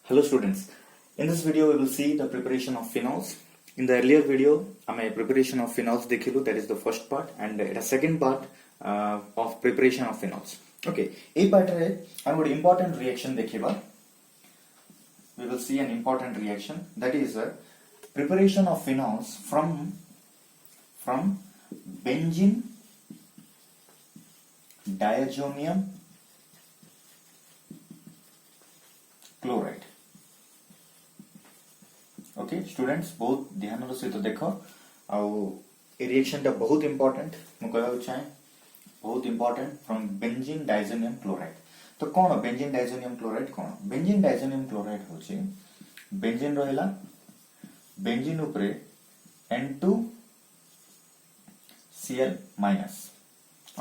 Hello students, in this video we will see the preparation of phenols. In the earlier video, preparation of phenols dekhilu, that is the first part, and the second part of preparation of phenols. Okay, this part re an important reaction dekhiba. We will see an important reaction, that is preparation of phenols from benzene diazonium chloride. Okay students बहुत ध्यान सहित देख reaction टा बहुत important मु कहबा चाहे बहुत important from benzene diazonium chloride. तो कौन बेंजीन डाइजोनियम क्लोराइड कौन बेंजीन डाइजोनियम क्लोराइड होची बेंजीन रहला बेंजीन ऊपर N2Cl माइनस.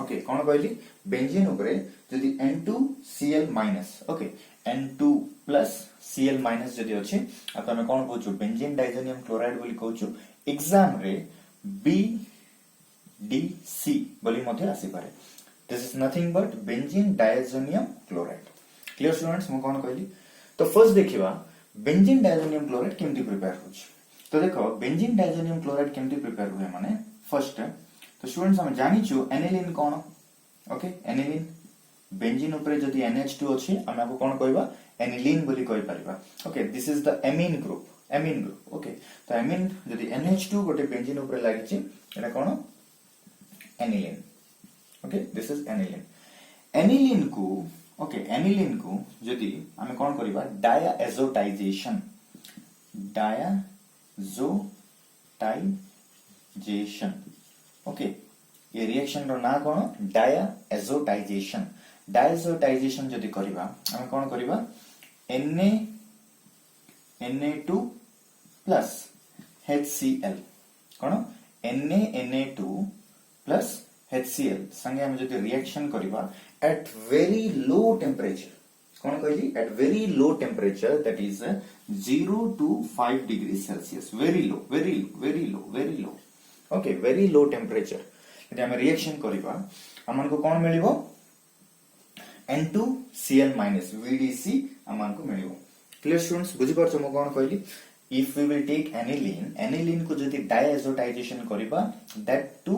ओके कौन कहली बेंजीन ऊपर जदी N2Cl minus okay N2 plus Cl minus जदी अछि आ तमे कोन कहउछु बेंजीन डाइजोनियम क्लोराइड बोली कहउछु एग्जाम रे BDC बोली मध्ये आसी पारे. This is nothing but benzene diazonium chloride. Clear students मु कोन कहली तो फर्स्ट देखिबा बेंजीन डाइजोनियम क्लोराइड केमती प्रिपेयर होछि. तो देखो बेंजीन डाइजोनियम क्लोराइड केमती प्रिपेयर हुए माने फर्स्ट तो स्टूडेंट्स हम जानि छु एनिलीन कोन ओके एनिलीन बेंजीन ऊपर जदी NH2 अछि हम आपको कोन कहबा एनिलीन बोली कहि परिबा. Okay this is the amine group okay तो एमीन जदी NH2 गोटे बेंजीन ऊपर लागि छि एटा कोन aniline. Okay this is aniline. Aniline को जदी हम कोन करबा डायाएजोटाइजेशन ओके ये रिएक्शन रो ना कोन डायाएजोटाइजेशन. डायजोटाइजेशन जदि करिबा हम कोन करिबा Na2 प्लस HCl कोन Na2 प्लस HCl संगे हम जदि रिएक्शन करिबा एट वेरी लो टेम्परेचर कोन कहली at very low temperature that is 0 to 5 degree Celsius. Very low okay very low temperature यदि हम रिएक्शन करिबा हमन को कोन मिलिबो N2Cl minus VDC अमान को मिलिबो. क्लियर स्टूडेंट्स बुझि परछो म कोन कहली if we will take aniline को जदि डायएजोटाइजेशन करिबा that to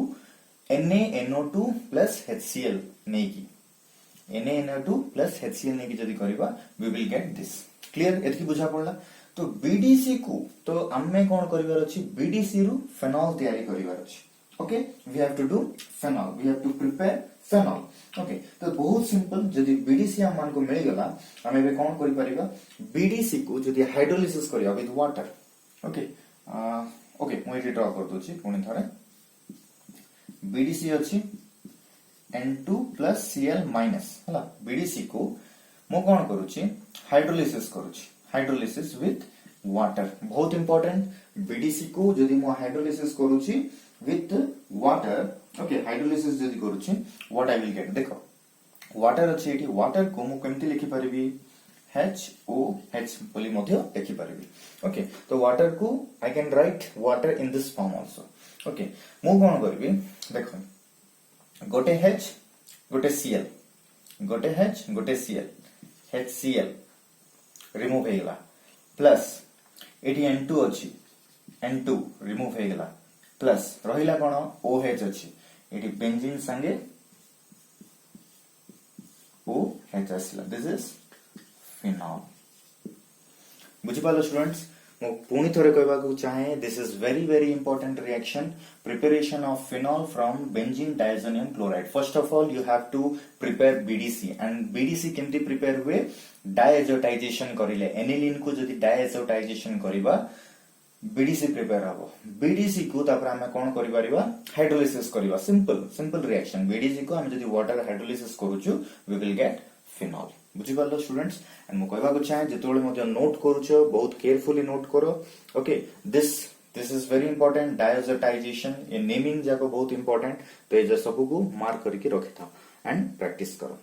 NaNO2 plus HCl नेकी NaNO2 plus HCl नेकी जदि करिबा we will get this. Clear एतकी बुझा पड़ला. तो BDC को तो हमें कोन करिवार अछि BDC रु फेनॉल तयारी करिवार अछि. Okay we have to do phenol we have to prepare phenol. Okay तो बहुत सिंपल जदि BDC हम को मिल गला हम एबे कोन करि परिबा BDC को जदि हाइड्रोलिसिस करिया विथ वाटर. ओके ओके मु एटी ड्रा कर दोछि पुनी थरे BDC अछि N2 plus Cl minus हला BDC को मु कोन करूछि हाइड्रोलिसिस विथ वाटर. बहुत इंपोर्टेंट BDC को जदि मु hydrolysis करूछि with water okay hydrolysis जदि करूछि what I will get देखो water अछि एठी water को मु केमति लिखि परिबी HOH बोली मध्ये लिखि परिबी. ओके तो water को I can write water in this form also. Okay मु कोन करबी देखो गोटे H गोटे Cl गोटे H गोटे Cl HCl रिमूव हेगला प्लस एठी N2 अछि N2 रिमूव हेगला प्लस रहिला कोन OH अछि एठी बेंजीन संगे OH आसला. This is phenol. बुझि पालो स्टूडेंट्स मु पुनी थोरे कहबा को चाहे this is very important reaction preparation of phenol from benzene diazonium chloride. First of all you have to prepare BDC and BDC केमती प्रिपेयर हुए डायएजोटाइजेशन करिले एनिलीन को जदि डायएजोटाइजेशन करिबा BDC प्रिपेयर हबो. BDC को तापर हम कोन करि परिबा हाइड्रोलिसिस करिबा. सिंपल रिएक्शन BDC को हम जदि वाटर हाइड्रोलिसिस करूछु वी विल गेट फिनॉल. बुझि पालो स्टूडेंट्स एंड मु कहबा को चाहे जेतोले मध्ये नोट करूछु बहुत केयरफुली नोट करो. Okay this is very important diazotization ये नेमिंग जाको बहुत इंपोर्टेंट. तो ए सब को मार्क करके रखिथा एंड प्रैक्टिस करो.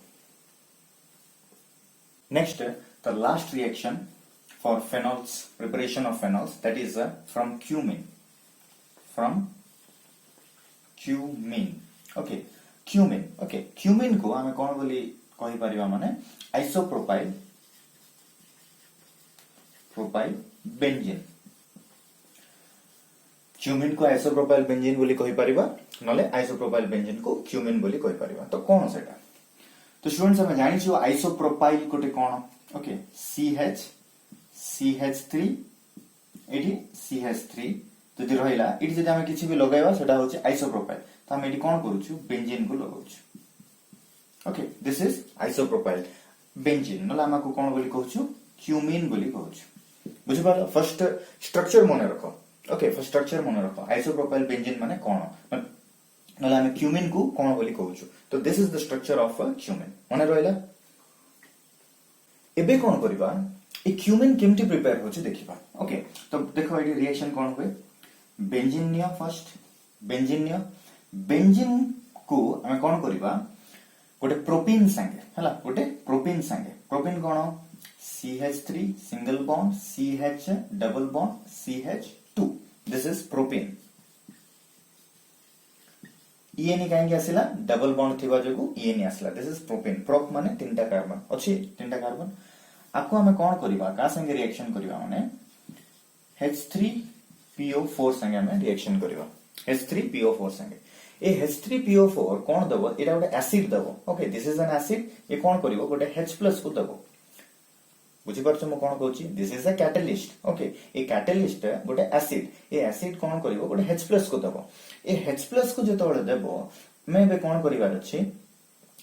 Next the last reaction for phenols preparation of phenols that is from cumin okay cumin को हमें कोन बोली कहि परिबा माने आइसोप्रोपाइल आइसोप्रोपाइल बेंजीन क्यूमिन को आइसोप्रोपाइल बेंजीन बोली कहि परिबा नले आइसोप्रोपाइल बेंजीन को क्यूमिन बोली कहि परिबा तो कोन सेटा तो स्टूडेंट्स हम जानि छु आइसोप्रोपाइल कोटे कोन ओके CH3 एठी CH3 जदि रहिला एठी जदि हम किछि भी लगाइबा सेटा होछि आइसोप्रोपाइल तो हम एठी कोन करू छु बेंजीन को लगाउ छु okay this is isopropyl benzene नला हमको कोन बोली कहू छु क्यूमिन बोली कहू छु बुझि पालो फर्स्ट स्ट्रक्चर मने रखो ओके फर्स्ट स्ट्रक्चर मने रखो आइसोप्रोपाइल बेंजीन माने कोन नला हम क्यूमिन को कोन बोली कहू छु तो this is the structure of a cumin मने रहला एबे कोन करबा ए क्यूमिन केमती प्रिपेयर होछि देखिबा ओके तो देखो एडी रिएक्शन कोन होय बेंजीन नियो फर्स्ट बेंजीन को हम कोन करबा गोटे प्रोपीन संगे हला गोटे प्रोपीन संगे प्रोपीन कोन CH3 single bond CH double bond CH2 this is propene EN काहे के आसिला डबल बॉन्ड थिबा जगु EN आसिला दिस इज प्रोपीन प्रोप माने तीनटा कार्बन अछि तीनटा कार्बन आपको हमें कौन करिबा का संगे रिएक्शन करिबा माने H3PO4 संगे हमें रिएक्शन करिबा H3PO4 संगे ए H3PO4 कौन दबो एटा गोटे एसिड दबो okay this is an acid ए कौन करिवो गोटे H+ को दबो बुझि परछो म कोन कहूची this is a catalyst okay ए कैटलिस्ट गोटे एसिड ए एसिड कौन करिवो गोटे H+ को दबो ए H+ को जेतोळे देबो मैं बे कौन करिवार अछि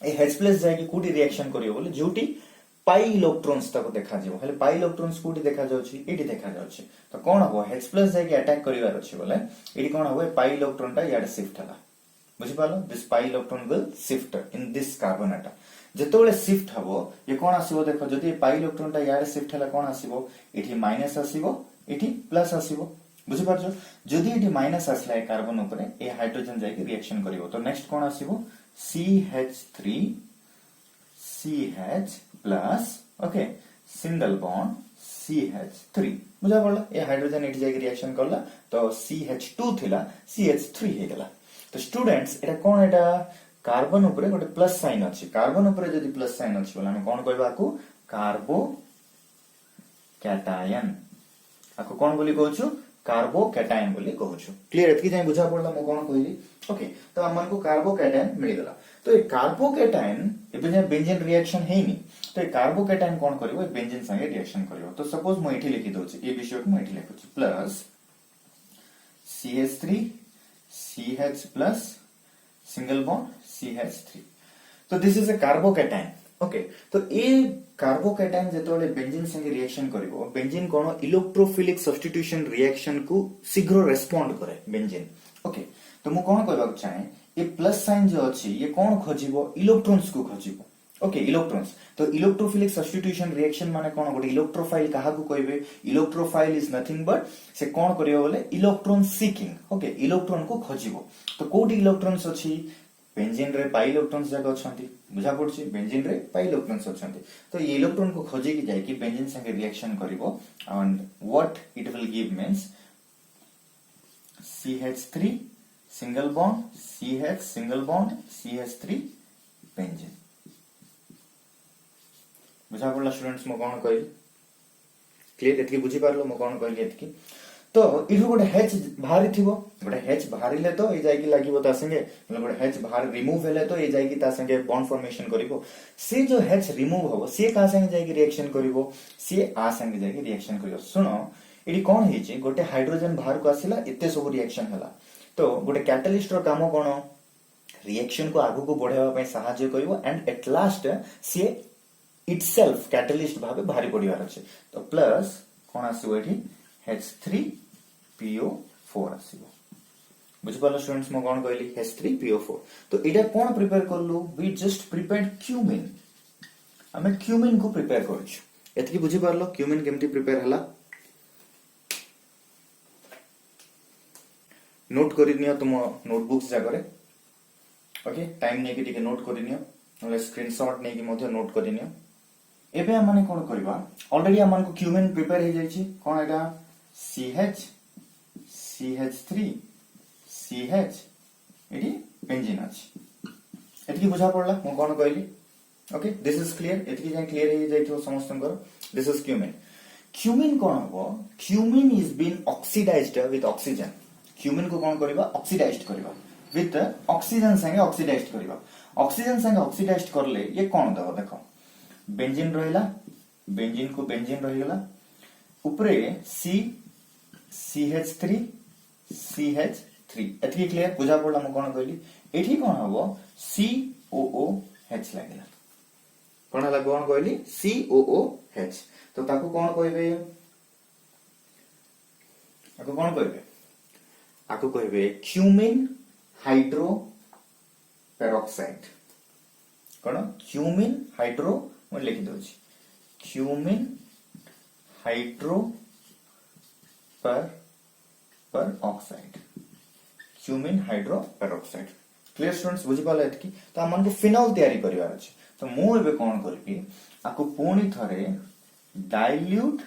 ए H+ जाय कि कोडी रिएक्शन करिवो बोले जोटी पाई इलेक्ट्रॉन्स तक देखा जाओ हेले पाई इलेक्ट्रॉन्स कोडी देखा जाउची एटी देखा जाउची तो कोन हो H+ जाय कि अटैक करिवार अछि बोले एटी कोन हो पाई इलेक्ट्रॉन ता याड शिफ्ट हला बुझि पालो this pi electron will shift in this carbon atom जेतोळे शिफ्ट हबो ये कोन आसीबो देखो जदि पाई इलेक्ट्रॉन ता याड शिफ्ट हला कोन आसीबो एटी माइनस आसीबो एटी प्लस आसीबो बुझि पारछो जदि एटी माइनस आसला ए कार्बन ऊपर ए हाइड्रोजन जाय कि रिएक्शन करिवो तो नेक्स्ट कोन आसीबो CH3 CH plus okay single bond CH3 बुझा पड़ला ए हाइड्रोजन एटी जाके रिएक्शन करला तो CH2 थिला CH3 हे गेला तो स्टूडेंट्स एटा कोन एटा कार्बन ऊपर गोटे प्लस साइन अछि कार्बन ऊपर जदी प्लस साइन अछि बोला हम कोन कहबा को कार्बो कैटायन आको कोन बोली कहउछु कार्बो कैटायन बोली कहउछु क्लियर एतकी जाय बुझा पड़ला म कोन कहली ओके तो हमन को कार्बो कैटायन मिल गेला तो ए कार्बो कैटायन एबे जे बेंजीन रिएक्शन हेनी तो ए कार्बो कैटायन कोन करिवो बेंजीन संगे रिएक्शन करिवो तो सपोज म एठी लिखि दोछि ए विषय को म एठी लिखुछि plus CH3 CH plus single bond CH3 तो this is a carbocation okay तो ए कार्बो कैटायन जेतोले बेंजीन संगे रिएक्शन करिवो बेंजीन कोन इलेक्ट्रोफिलिक सब्स्टिट्यूशन रिएक्शन को शीघ्र रेस्पोंड करे बेंजीन ओके तो मु कोन कहबा चाहे ये प्लस साइन जो अछि ये कोन खोजिबो इलेक्ट्रॉन्स को खोजिबो ओके इलेक्ट्रॉन्स तो इलेक्ट्रोफिलिक सब्स्टिट्यूशन रिएक्शन माने कोन गोटे इलेक्ट्रोफाइल कहा को कहबे इलेक्ट्रोफाइल इज नथिंग बट से कोन करियो बोले इलेक्ट्रॉन सीकिंग ओके इलेक्ट्रॉन को खोजिबो तो कोडी इलेक्ट्रॉन्स अछि बेंजीन रे पाई इलेक्ट्रॉन्स जाक अछंती बुझा पड़छि बेंजीन रे पाई इलेक्ट्रॉन्स अछंती तो ये इलेक्ट्रॉन को खोजि कि जाय कि बेंजीन संगे रिएक्शन करिवो and what it will give means CH3 single bond CH single bond CH3 benzene बुझा पड़ला स्टूडेंट्स म कोन कहली क्लियर एतकी बुझी पारलो म कोन कहली एतकी तो इठु गोटे H बाहरी थिबो गोटे H बाहरीले तो ए जाय कि लागिवो ता संगे गोटे H बाहर रिमूव हेले तो ए जाय कि ता संगे बॉन्ड फॉर्मेशन करिवो से जो H रिमूव होबो से का संगे जाय कि रिएक्शन करिवो से आ संगे जाय कि रिएक्शन करिवो सुनो एडी कोन हेछि गोटे हाइड्रोजन बाहर को आसिला एते सब रिएक्शन हला तो गोटे कैटलिस्ट रो काम कोन रिएक्शन को आगु को बढ़ावा पय सहायता करिवो एंड एट लास्ट से इटसेल्फ कैटलिस्ट भाबे भारी पडिवार अछि तो प्लस कोन आसीबो एठी H3PO4 आसीबो बुझ पालो स्टूडेंट्स म कोन कहली H3PO4 तो एटा कोन प्रिपेयर करलु वी जस्ट प्रिपेयर्ड क्यूमिन हमें क्यूमिन को प्रिपेयर करछु एतकी बुझी पारलो क्यूमिन केमती प्रिपेयर हला नोट करि नियो तुम नोटबुक्स जागरे ओके टाइम नै कि नोट करि नियो नले स्क्रीनशॉट नै कि मध्ये नोट करि नियो एबे हम माने कोन करबा ऑलरेडी हमन को क्यूमिन प्रिपेयर हे जायछि कोन एटा CH CH3 CH eighty benzene अछि एतकी बुझा पड़ला म कोन कहली ओके दिस इज क्लियर एतकी जे क्लियर हे जायथो समस्तंकर दिस इज क्यूमिन क्यूमिन कौन हबो cumene is been oxidized with oxygen cumene को कौन करबा ऑक्सीडाइज्ड करबा विथ ऑक्सीजन संगे ऑक्सीडाइज्ड करबा ऑक्सीजन संगे ऑक्सीडाइज्ड करले ये कौन दबो देखो बेंजीन रहिला बेंजीन को बेंजीन रहिगला ऊपरे CH3 CH3 एतकी क्लियर बुझा पड़ला म कोन कहली एठी कोन हबो COOH लागला कोन हला कोन कहली COOH तो ताको कोन कहबे आको कोन कहबे आको कहबे क्यूमिन हाइड्रो पेरोक्साइड कोन क्यूमिन हाइड्रो म लिखि दउची क्यूमिन हाइड्रो पर oxide cumin hydro peroxide clear students बुझी पाले एतकी तो हमन को फिनॉल तयारी करिवार अछि तो मु एबे कोन करबी आको पुणी थरे डाइल्यूट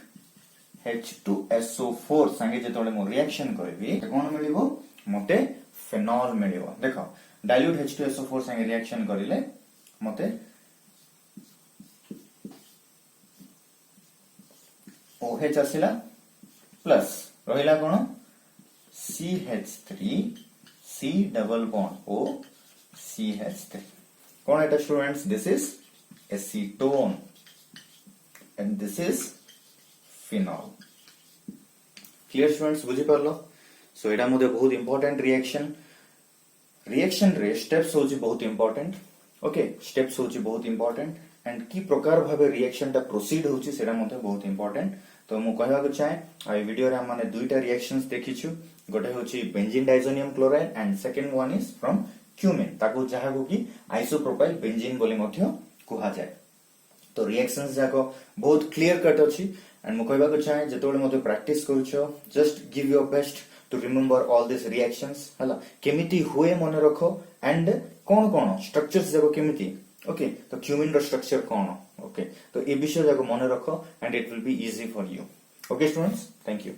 H2SO4 संगे जेतोले मो रिएक्शन करबी कोन मिलिबो मते फिनॉल मिलिबो देखो डाइल्यूट H2SO4 संगे रिएक्शन करिले मते OH आसिला प्लस रहिला कोन CH3 C double bond O CH3 cone Etah students this is acetone and this is phenol clear students बुझी परलो सो एटा मध्ये बहुत इंपोर्टेंट रिएक्शन रे स्टेप्स होची बहुत इंपोर्टेंट ओके स्टेप्स होची बहुत इंपोर्टेंट एंड की प्रकार भाबे रिएक्शन टा प्रोसीड होची सेटा मध्ये बहुत इंपोर्टेंट तो मु कहबा को चाहे आ वीडियो रे हम माने दुईटा रिएक्शंस देखिछु गोटे होची benzene diazonium chloride and second one is from cumin ताको जहा को की आइसोप्रोपाइल बेंजीन बोली मध्ये कुहा जाय तो रिएक्शंस जाको बहुत क्लियर कट अछि एंड मु कहबा को चाहे जेतोले मध्ये प्रैक्टिस करूछो just give your best to remember all this reactions हला केमिति हुए मन रखो एंड कोन कोन स्ट्रक्चर्स जाको केमिति ओके तो क्यूमिन रो स्ट्रक्चर कोन ओके तो ए विषय जाको मन रखो and it will be easy for you okay students thank you